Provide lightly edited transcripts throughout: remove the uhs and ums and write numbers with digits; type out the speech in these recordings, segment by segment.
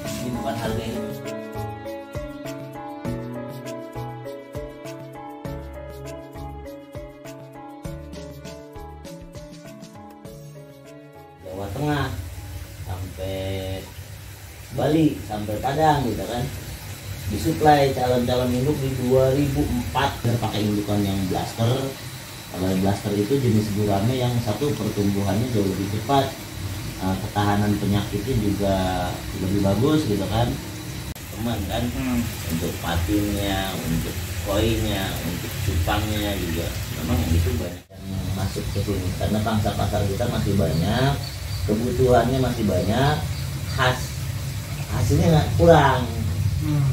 Ini bukan harga ini. Jawa Tengah sampai Bali sampai Padang gitu kan, disuplai calon-calon induk di 2004 dan pakai indukan yang blaster. Kalau blaster itu jenis gurame yang satu pertumbuhannya jauh lebih cepat, ketahanan penyakitnya juga lebih bagus gitu kan, teman kan. Untuk patinnya, untuk koinnya, untuk cupangnya juga memang itu banyak yang masuk ke sini karena pangsa pasar kita masih banyak, kebutuhannya masih banyak, hasilnya nggak kurang.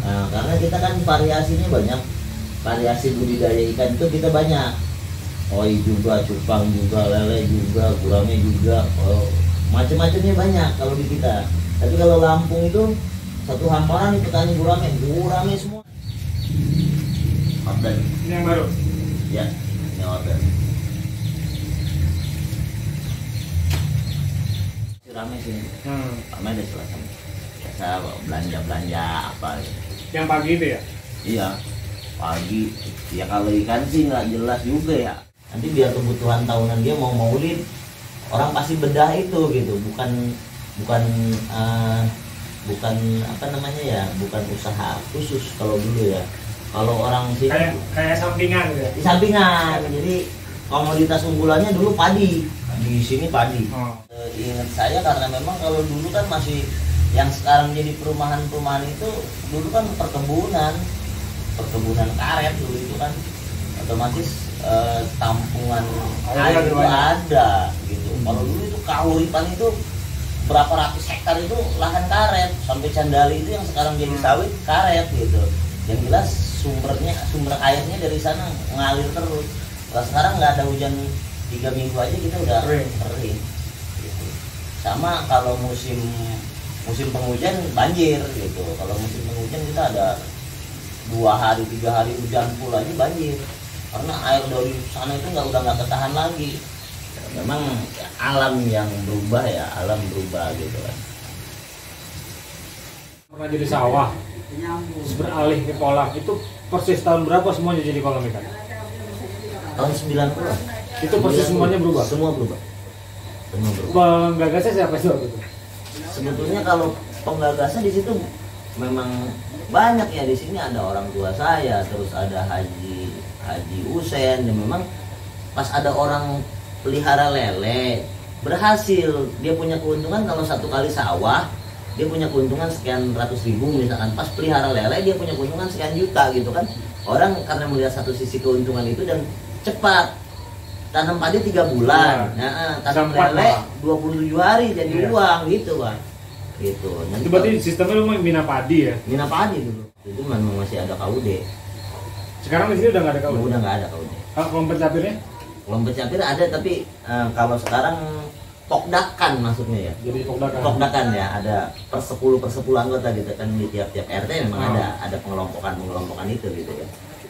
Karena kita kan variasinya banyak, variasi budidaya ikan itu kita banyak, koi juga, cupang juga, lele juga, gurame juga, macam-macamnya banyak kalau di kita. Tapi kalau Lampung itu satu hamparan nih petani gurame semua. Order. Ini yang baru? Ya, ini order. Rame sini. Rame deh selatan. Biasa belanja apa gitu. Yang pagi itu ya? Iya, pagi. Ya kalau ikan sih nggak jelas juga ya. Nanti biar kebutuhan tahunan dia mau maulid, orang pasti bedah itu gitu, bukan apa namanya ya, bukan usaha khusus kalau dulu ya. Kalau orang sih kayak sampingan gitu ya? Di sampingan. Jadi komoditas unggulannya dulu padi, di sini padi. Ingat saya karena memang kalau dulu kan masih yang sekarang jadi perumahan itu dulu kan perkebunan karet dulu itu kan otomatis tampungan air itu ada gitu. Kalau dulu itu Kahuripan itu berapa ratus hektar itu lahan karet, sampai Candali itu yang sekarang jadi sawit karet gitu. Yang jelas sumber airnya dari sana ngalir terus. Kalau sekarang nggak ada hujan 3 minggu aja kita udah kering gitu. Sama kalau musim penghujan banjir gitu. Kalau musim penghujan kita ada 2 hari 3 hari hujan full aja banjir, karena air dari sana itu udah nggak ketahan lagi. Memang alam yang berubah ya, alam berubah gitu kan. Pernah jadi sawah, terus beralih ke kolam, itu persis tahun berapa semuanya jadi kolam ikan? Tahun 90-an. Itu persis semuanya berubah? Semua berubah. Penggagasnya siapa sih waktu itu? Sebetulnya kalau penggagasnya di situ memang banyak ya. Di sini ada orang tua saya, terus ada Haji Usen, dan memang pas ada orang pelihara lele berhasil, dia punya keuntungan. Kalau satu kali sawah dia punya keuntungan sekian ratus ribu misalkan, pas pelihara lele dia punya keuntungan sekian juta gitu kan. Orang karena melihat satu sisi keuntungan itu, dan cepat. Tanam padi 3 bulan, tanam lele 27 hari jadi uang gitu kan. Gitu. Nanti itu berarti sistemnya lu mina padi ya? Mina padi dulu. Itu memang masih ada KUD. Sekarang di sini udah nggak ada KUD? Udah nggak ada KUD. Kelompok capirnya? Kelompok capir ada, tapi kalau sekarang pokdakan maksudnya ya. Jadi pokdakan. Pokdakan ya, ada per 10 anggota gitu kan, di tiap RT memang ada pengelompokan itu gitu ya.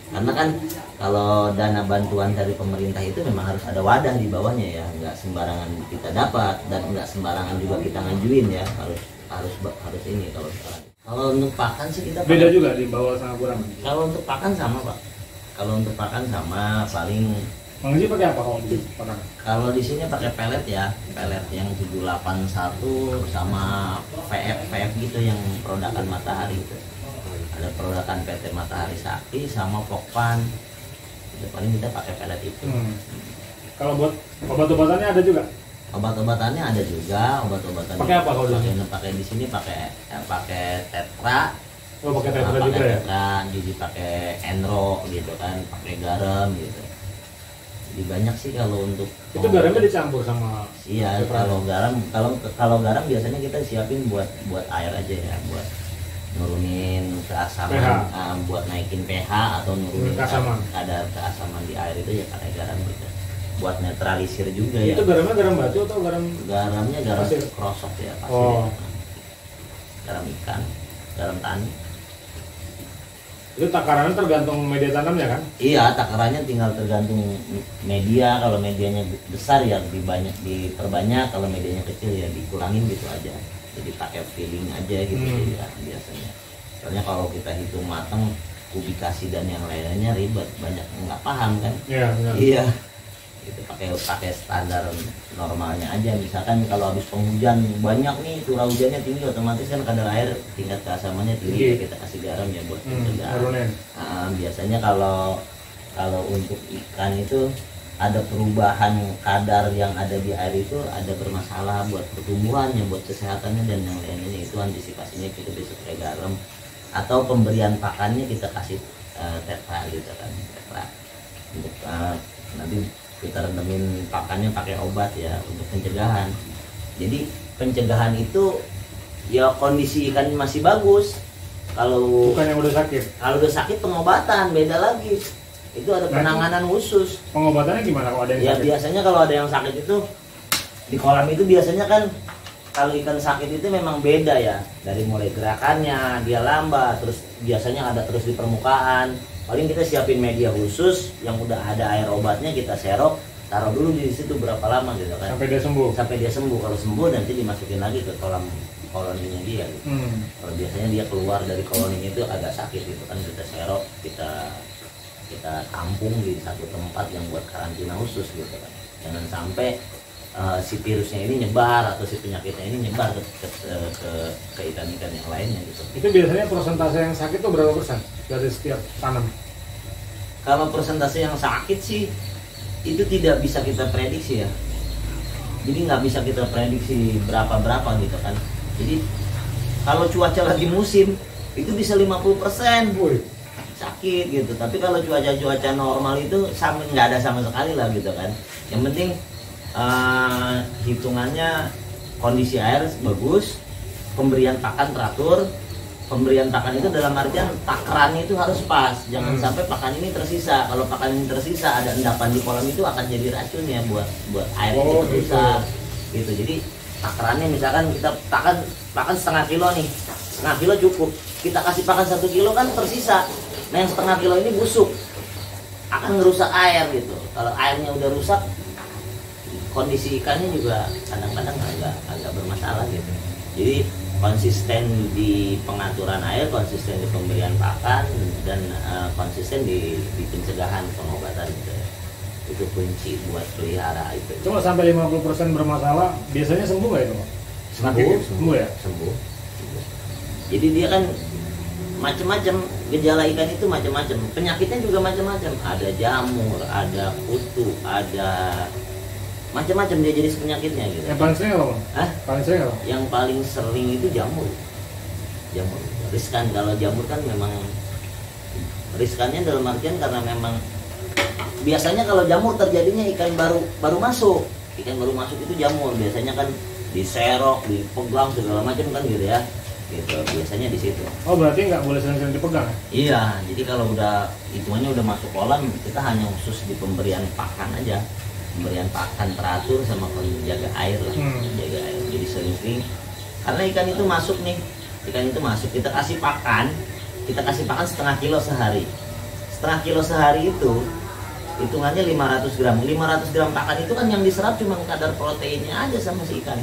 Karena kan kalau dana bantuan dari pemerintah itu memang harus ada wadah di bawahnya ya, nggak sembarangan kita dapat dan nggak sembarangan juga kita ngajuin ya, harus ini kalau sekarang. Kalau untuk pakan sih kita beda juga di bawah sama gurame. Kalau untuk pakan sama Pak. Kalau untuk pakan sama, paling Mang Haji pakai apa kalau di pakan? kalau di sini pakai pelet ya, pelet yang 781 sama VF gitu yang produkan Matahari itu. Ada produkan PT Matahari Sakti sama Pokpan. Itu paling kita pakai pelet itu. Kalau buat obat-obatannya ada juga? Obat-obatannya ada juga, obat-obatannya. Pakai apa kalau pakai di sini pakai tetra. Oh, pakai tetra juga ya? Tetra, jadi pakai enro gitu kan, pakai garam gitu. Jadi banyak sih kalau untuk itu garamnya dicampur sama. Iya, kalau garam biasanya kita siapin buat air aja ya, buat nurunin keasaman, buat naikin pH atau nurunin kadar keasaman di air itu ya pakai garam gitu. Buat netralisir juga ya. Itu garamnya garam batu atau garamnya garam krosok ya pasir. Oh. Garam ikan, garam tani. Itu takarannya tergantung media tanamnya kan? Iya, takarannya tinggal tergantung media. Kalau medianya besar ya diperbanyak, kalau medianya kecil ya dikurangin gitu aja. Jadi pakai feeling aja gitu ya biasanya. Soalnya kalau kita hitung matang kubikasi dan yang lainnya ribet, banyak nggak paham kan? Iya. Itu pakai standar normalnya aja. Misalkan kalau habis penghujan banyak nih, curah hujannya tinggi, otomatis kan kadar air tingkat keasamannya tinggi, kita kasih garam ya buat mencegah. Biasanya kalau untuk ikan itu ada perubahan kadar yang ada di air itu ada bermasalah buat pertumbuhannya, buat kesehatannya dan yang lainnya, itu antisipasinya kita bisa pakai garam atau pemberian pakannya kita kasih tetra gitu kan, tetra untuk nanti kita rendemin pakannya pakai obat ya untuk pencegahan. Jadi pencegahan itu ya kondisi ikan masih bagus. Kalau bukan yang udah sakit. Kalau udah sakit pengobatan beda lagi. Itu ada penanganan khusus. Pengobatannya gimana kalau ada yang sakit? Ya biasanya kalau ada yang sakit itu di kolam itu biasanya kan kalau ikan sakit itu memang beda ya. Dari mulai gerakannya dia lambat, terus biasanya ada terus di permukaan. Paling kita siapin media khusus yang udah ada air obatnya, kita serok, taruh dulu di situ berapa lama gitu kan. Sampai dia sembuh. Sampai dia sembuh. Kalau sembuh nanti dimasukin lagi ke koloninya dia gitu. Kalau biasanya dia keluar dari koloninya itu agak sakit gitu kan, kita serok, kita tampung di satu tempat yang buat karantina khusus gitu kan. Jangan sampai si virusnya ini nyebar atau si penyakitnya ini nyebar ke ikan-ikan yang lainnya gitu. Itu biasanya persentase yang sakit itu berapa persen dari setiap tanam? Kalau persentase yang sakit sih itu tidak bisa kita prediksi ya. Jadi nggak bisa kita prediksi berapa gitu kan. Jadi kalau cuaca lagi musim itu bisa 50% sakit gitu. Tapi kalau cuaca normal itu nggak ada sama sekali lah gitu kan. Yang penting hitungannya kondisi air bagus, pemberian pakan teratur. Pemberian pakan itu dalam artian takarannya itu harus pas, jangan sampai pakan ini tersisa. Kalau pakan ini tersisa ada endapan di kolam itu akan jadi racun ya buat air itu rusak gitu. Jadi takarannya misalkan kita pakan setengah kilo nih, setengah kilo cukup, kita kasih pakan 1 kilo kan tersisa. Nah yang setengah kilo ini busuk, akan ngerusak air gitu. Kalau airnya udah rusak, kondisi ikannya juga kadang-kadang agak bermasalah gitu. Jadi konsisten di pengaturan air, konsisten di pemberian pakan, dan konsisten di pencegahan pengobatan gitu. Itu kunci buat pelihara itu. Cuma sampai 50% bermasalah, biasanya sembuh nggak itu? Sembuh ya? Sembuh. Jadi dia kan macam-macam, gejala ikan itu macam-macam, penyakitnya juga macam-macam. Ada jamur, ada kutu, ada macam-macam dia jadi penyakitnya gitu. Yang paling sering apa? Paling sering apa? Yang paling sering itu jamur. Riskan. Kalau jamur kan memang riskannya dalam artian karena memang biasanya kalau jamur terjadinya ikan baru masuk. Ikan baru masuk itu jamur. Biasanya kan diserok, dipegang segala macam kan gitu ya. Gitu. Biasanya di situ. Oh, berarti nggak boleh sering-sering dipegang? Iya. Jadi kalau udah hitungannya udah masuk kolam, kita hanya khusus di pemberian pakan aja. Pemberian pakan teratur sama menjaga air lah, menjaga air. Jadi sering-sering karena ikan itu masuk kita kasih pakan setengah kilo sehari. Setengah kilo sehari itu hitungannya 500 gram. 500 gram pakan itu kan yang diserap cuma kadar proteinnya aja sama si ikan.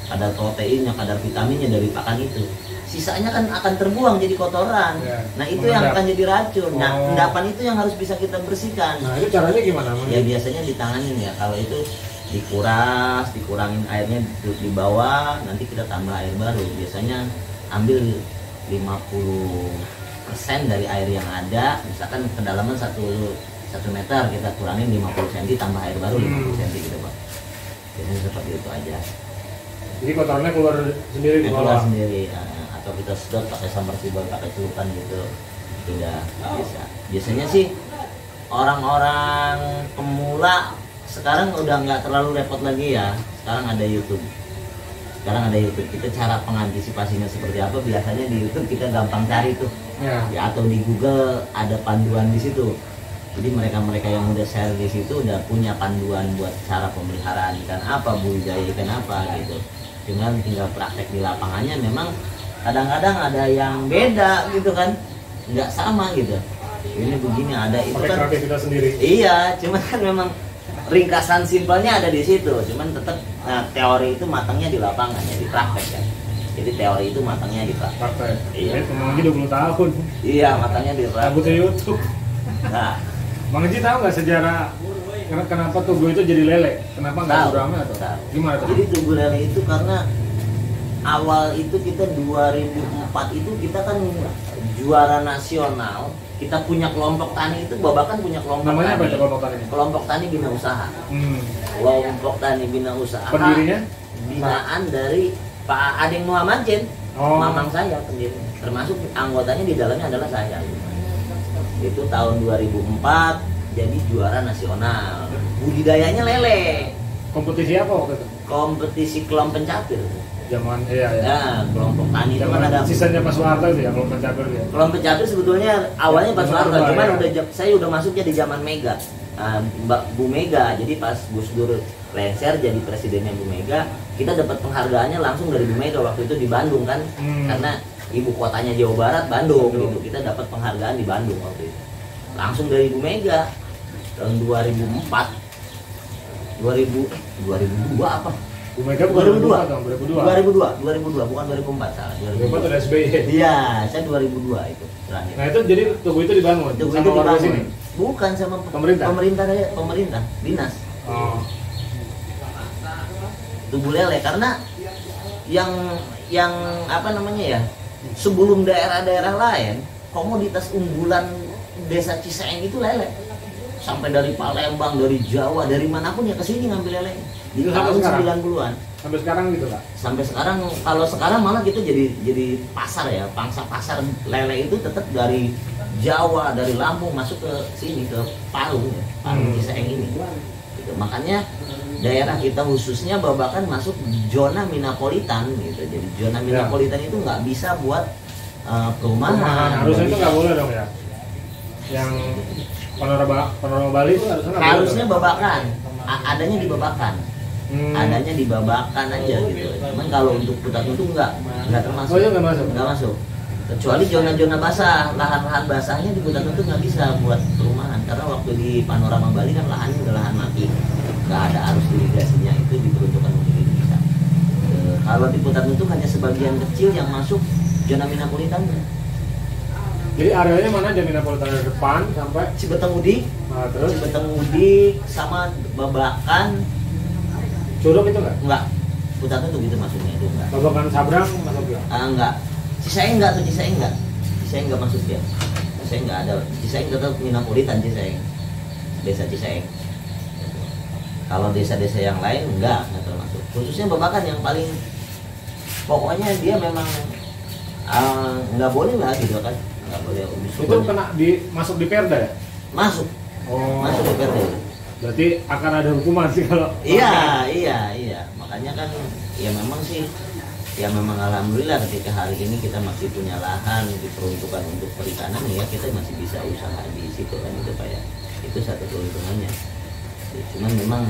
kadar proteinnya, kadar vitaminnya dari pakan itu. Sisanya kan akan terbuang jadi kotoran. Nah itu yang akan jadi racun. Nah endapan itu yang harus bisa kita bersihkan. Nah itu caranya gimana? Ya biasanya ditanganin ya. Kalau itu dikuras, dikurangin airnya di bawah, nanti kita tambah air baru. Biasanya ambil 50% dari air yang ada, misalkan kedalaman 1 meter, kita kurangin 50 cm, tambah air baru 50 cm gitu Pak. Biasanya seperti itu aja. Jadi kotorannya keluar sendiri di bawah? Keluar sendiri, atau kita sedot pakai submersible, pakai celupan gitu, tidak bisa. Biasanya sih orang-orang pemula sekarang udah nggak terlalu repot lagi ya. Sekarang ada YouTube. Kita cara pengantisipasinya seperti apa, biasanya di YouTube kita gampang cari tuh. Ya, atau di Google ada panduan di situ. Jadi mereka yang udah share di situ udah punya panduan buat cara pemeliharaan ikan apa, budidaya ikan apa gitu. Tinggal praktek di lapangannya, memang kadang-kadang ada yang beda gitu kan, nggak sama gitu. Ini begini, ada itu pakai kan kreativitas sendiri. Iya, cuman kan memang ringkasan simpelnya ada di situ, cuman tetap teori itu matangnya di lapangan ya, di praktek ya. Jadi teori itu matangnya di praktek. Iya. Mang Haji 20 tahun. Iya, matangnya di praktek. Rambutnya YouTube. Nah, Mang Haji tahu nggak sejarah kenapa tugu itu jadi lele? Kenapa nggak gurame atau gimana tuh? Jadi tugu lele itu karena awal itu kita 2004 itu kita kan juara nasional. Kita punya kelompok tani itu, Babakan punya kelompok. Namanya tani. Apa itu kelompok tani? Kelompok tani bina usaha. Kelompok tani bina usaha. Pendirinya? Binaan dari Pak Adeng Muhammadin, mamang saya pendiri. Termasuk anggotanya di dalamnya adalah saya. Itu tahun 2004 jadi juara nasional. Budidayanya lele. Kompetisi apa waktu itu? Kompetisi kelom pencapir. Zaman iya. Ya, kelompok tani itu kan ada sisanya Pak Soeharto itu ya, kelompok pencapir ya. Kelompok pencapir sebetulnya awalnya Pak Soeharto, cuman saya udah masuknya di zaman Mega. Mbak Bu Mega, jadi pas Gus Dur lengser jadi presidennya Bu Mega, kita dapat penghargaannya langsung dari Bu Mega waktu itu di Bandung kan, karena ibu kotanya Jawa Barat Bandung gitu, kita dapat penghargaan di Bandung waktu itu langsung dari Bu Mega tahun 2004 2002 apa? Bu Mega bukan 2002 bukan 2004, salah 2004 ada SBY. Iya, saya 2002 itu terakhir. Nah itu jadi tugu itu dibangun sama warga sini? Bukan, sama pemerintah dinas. Tugu lele karena yang apa namanya ya, sebelum daerah-daerah lain komoditas unggulan desa Ciseeng itu lele. Sampai dari Palembang, dari Jawa, dari manapun ya kesini ngambil lele di tahun 90-an. Sampai sekarang gitu Kak? Sampai sekarang, kalau sekarang malah kita jadi pasar ya, pangsa pasar lele itu tetap dari Jawa, dari Lampung masuk ke sini, ke Palu ya, Palu Ciseeng ini gitu. Makanya daerah kita khususnya Babakan masuk zona minapolitan gitu. Jadi zona minapolitan itu nggak bisa buat perumahan. Harusnya itu nggak boleh dong ya? Yang panorama Bali itu harusnya Babakan, adanya di Babakan. Adanya di Babakan aja gitu. Cuman kalau untuk Putat itu nggak termasuk. Oh iya, nggak masuk. Kecuali zona-zona basah, lahan-lahan basahnya di Putat itu nggak bisa buat perumahan karena waktu di panorama Bali kan lahannya udah lahan mati, nggak ada arus irigasinya, itu diperuntukkan untuk bisa. Kalau di Putat itu hanya sebagian kecil yang masuk zona minapolitannya. Jadi areanya mana aja minapolitan dari depan sampai Cibeteng Udik, terus Cibeteng Udik sama Babakan. Curug itu nggak? Enggak, Putat itu gitu masuknya itu enggak. Babakan Sabrang masuk ya? Enggak. Ciseeng enggak masuk ya. Ciseeng enggak ada. Ciseeng tetap minapolitan Ciseeng. Desa Ciseeng. Kalau desa-desa yang lain enggak termasuk. Khususnya Babakan yang paling pokoknya dia memang nggak boleh lah gitu kan. Nggak boleh. Itu kena masuk di Perda ya? Masuk. Masuk di Perda. Berarti akan ada hukuman sih kalau. Iya. Makanya kan ya memang sih, ya memang alhamdulillah ketika hari ini kita masih punya lahan diperuntukkan untuk perikanan ya, kita masih bisa usaha di situ kan itu Pak ya. Itu satu keuntungannya. Cuman memang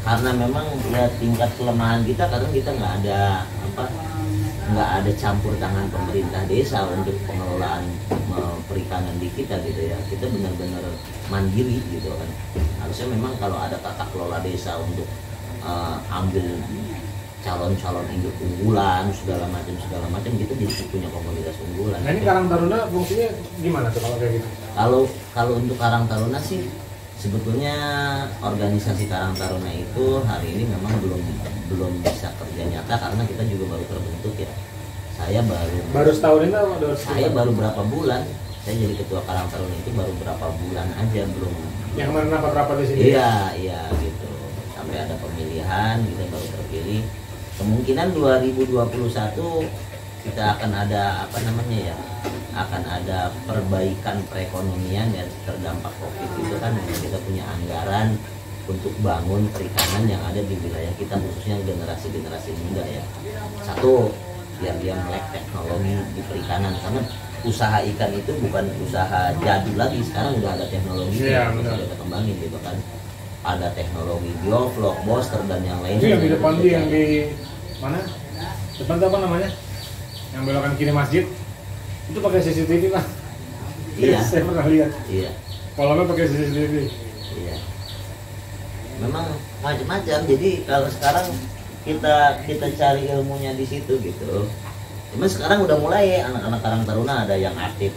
karena memang ya tingkat kelemahan kita karena kita nggak ada campur tangan pemerintah desa untuk pengelolaan perikanan di kita gitu ya. Kita benar-benar mandiri gitu kan. Harusnya memang kalau ada tata kelola desa untuk ambil calon-calon induk unggulan segala macam gitu, jadi punya komunitas unggulan. Nah ini Karang Taruna fungsinya gimana tuh kalau kayak gitu? Kalau untuk Karang Taruna sih sebetulnya organisasi Karang Taruna itu hari ini memang belum bisa kerja nyata karena kita juga baru terbentuk ya. Saya baru setahun ini atau saya baru berapa bulan saya jadi ketua Karang Taruna itu baru berapa bulan aja, belum yang kemarin rapat di sini. Iya gitu, sampai ada pemilihan kita baru terpilih. Kemungkinan 2021 kita akan ada akan ada perbaikan perekonomian ya, terdampak COVID itu kan kita punya anggaran untuk bangun perikanan yang ada di wilayah kita, khususnya generasi muda ya. Satu, biar dia melek teknologi di perikanan, karena usaha ikan itu bukan usaha jadul lagi, sekarang udah ada teknologi yang bisa kita kembangin gitu kan. Ada teknologi bioflok, booster dan yang lainnya. Itu yang di depan yang di mana? Depan itu apa namanya? Yang belokan kiri masjid. Itu pakai CCTV kan? Iya. Saya pernah lihat. Iya. Kolamnya pakai CCTV. Iya. Memang macam-macam. Jadi kalau sekarang kita cari ilmunya di situ gitu. Cuma sekarang udah mulai anak-anak Karang Taruna ada yang aktif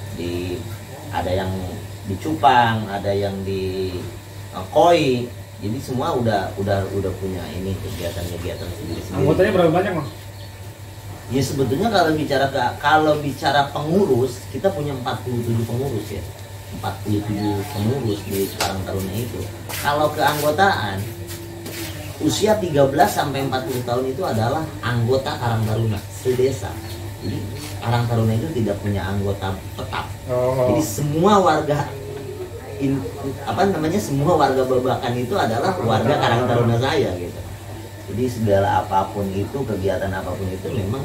ada yang di Cupang, ada yang di Koi. Jadi semua udah punya ini kegiatan-kegiatan sendiri. Anggotanya berapa banyak, Mas? Ya sebetulnya kalau bicara pengurus, kita punya 47 pengurus ya. 47 pengurus di Karang Taruna itu. Kalau keanggotaan usia 13 sampai 40 tahun itu adalah anggota Karang Taruna sedesa. Jadi Karang Taruna itu tidak punya anggota tetap. Jadi semua warga semua warga Babakan itu adalah warga Karang Taruna saya gitu. Jadi segala apapun itu, kegiatan apapun itu memang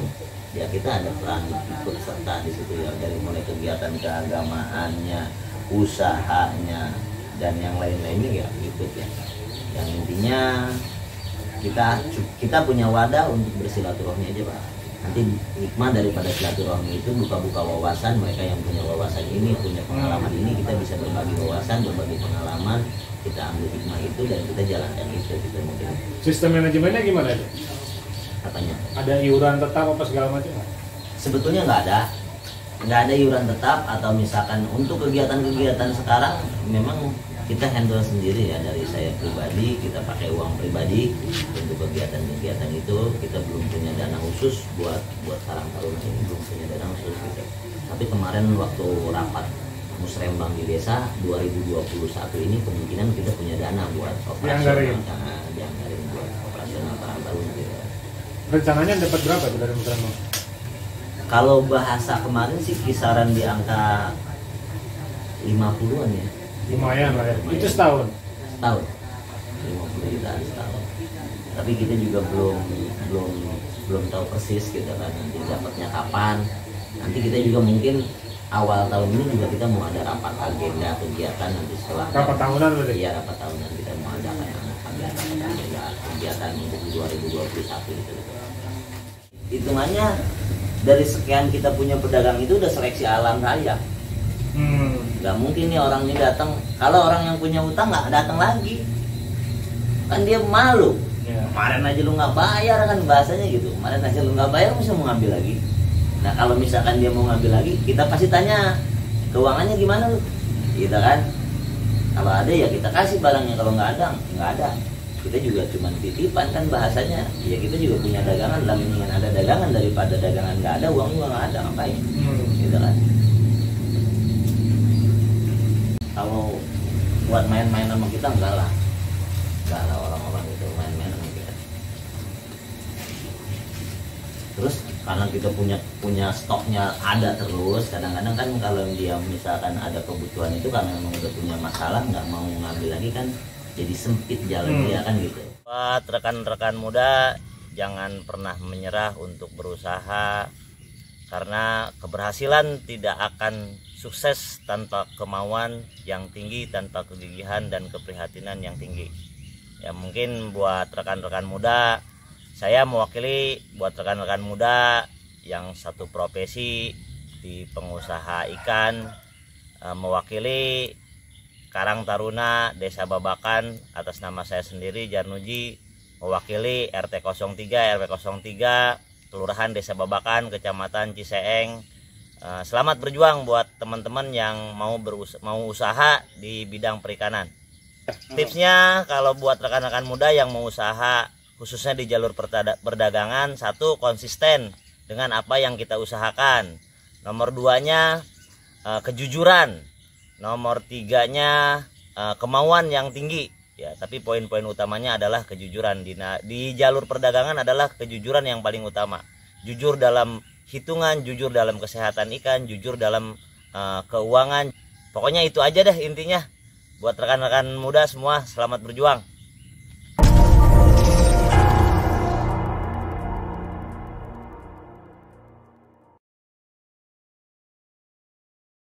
ya kita ada peran ikut serta di situ ya, dari mulai kegiatan keagamaannya, usahanya dan yang lain-lainnya ya ikut ya. Yang intinya kita punya wadah untuk bersilaturahmi aja Pak. Nanti hikmah daripada silaturahmi itu buka-buka wawasan, mereka yang punya wawasan ini, punya pengalaman ini, kita bisa berbagi wawasan, berbagi pengalaman, kita ambil hikmah itu dan kita jalankan itu gitu mungkin. Sistem manajemennya gimana itu? Apanya? Ada iuran tetap apa segala macam? Sebetulnya nggak ada iuran tetap, atau misalkan untuk kegiatan-kegiatan sekarang memang kita handle sendiri ya, dari saya pribadi kita pakai uang pribadi untuk kegiatan-kegiatan itu. Kita belum punya dana khusus buat Karang Taruna ini, belum punya dana khusus gitu. Tapi kemarin waktu rapat musrembang di desa 2021 ini kemungkinan kita punya dana buat operasional, dianggarin buat operasional Karang Taruna gitu. Rencananya dapat berapa tuh dari musrembang? Kalau bahasa kemarin sih kisaran di angka 50-an ya. Lumayan lah ya. Itu setahun. 50 jutaan setahun. Tapi kita juga belum tahu persis gitu kan, nanti dapatnya kapan. Nanti kita juga mungkin awal tahun ini juga kita mau ada rapat agenda kegiatan nanti setelah rapat tahunan berarti? Iya, rapat tahunan kita mau ada agenda kegiatan untuk 2021 gitu. Hitungannya dari sekian kita punya pedagang itu udah seleksi alam raya. Gak mungkin nih orang ini datang, kalau orang yang punya utang nggak datang lagi, kan dia malu. Kemarin aja lu nggak bayar, kan bahasanya gitu. Kemarin aja lu nggak bayar, mesti mau ngambil lagi. Nah kalau misalkan dia mau ngambil lagi, kita pasti tanya keuangannya gimana lu, gitu kan. Kalau ada ya kita kasih barangnya, kalau nggak ada. Kita juga cuma titipan kan bahasanya. Ya kita juga punya dagangan, lah mendingan ada dagangan daripada dagangan nggak ada, uang juga nggak ada, ngapain? Gitu kan. Kalau buat main-main sama kita enggak lah orang-orang itu main-main sama kita. Terus karena kita punya stoknya ada terus, kadang-kadang kan kalau dia misalkan ada kebutuhan itu karena memang udah punya masalah, nggak mau ngambil lagi kan jadi sempit jalan dia kan gitu. Buat rekan-rekan muda, jangan pernah menyerah untuk berusaha, karena keberhasilan tidak akan sukses tanpa kemauan yang tinggi, tanpa kegigihan dan keprihatinan yang tinggi. Ya mungkin buat rekan-rekan muda, saya mewakili buat rekan-rekan muda yang satu profesi di pengusaha ikan, mewakili Karang Taruna Desa Babakan atas nama saya sendiri Jarnuji, mewakili RT 03 RW 03 Kelurahan Desa Babakan, Kecamatan Ciseeng. Selamat berjuang buat teman-teman yang mau usaha di bidang perikanan. Tipsnya kalau buat rekan-rekan muda yang mau usaha khususnya di jalur perdagangan, satu, konsisten dengan apa yang kita usahakan. Nomor 2-nya kejujuran. Nomor 3-nya kemauan yang tinggi. Ya, tapi poin-poin utamanya adalah kejujuran. Di jalur perdagangan adalah kejujuran yang paling utama. Jujur dalam hitungan, jujur dalam kesehatan ikan, jujur dalam keuangan. Pokoknya itu aja deh intinya. Buat rekan-rekan muda semua, selamat berjuang.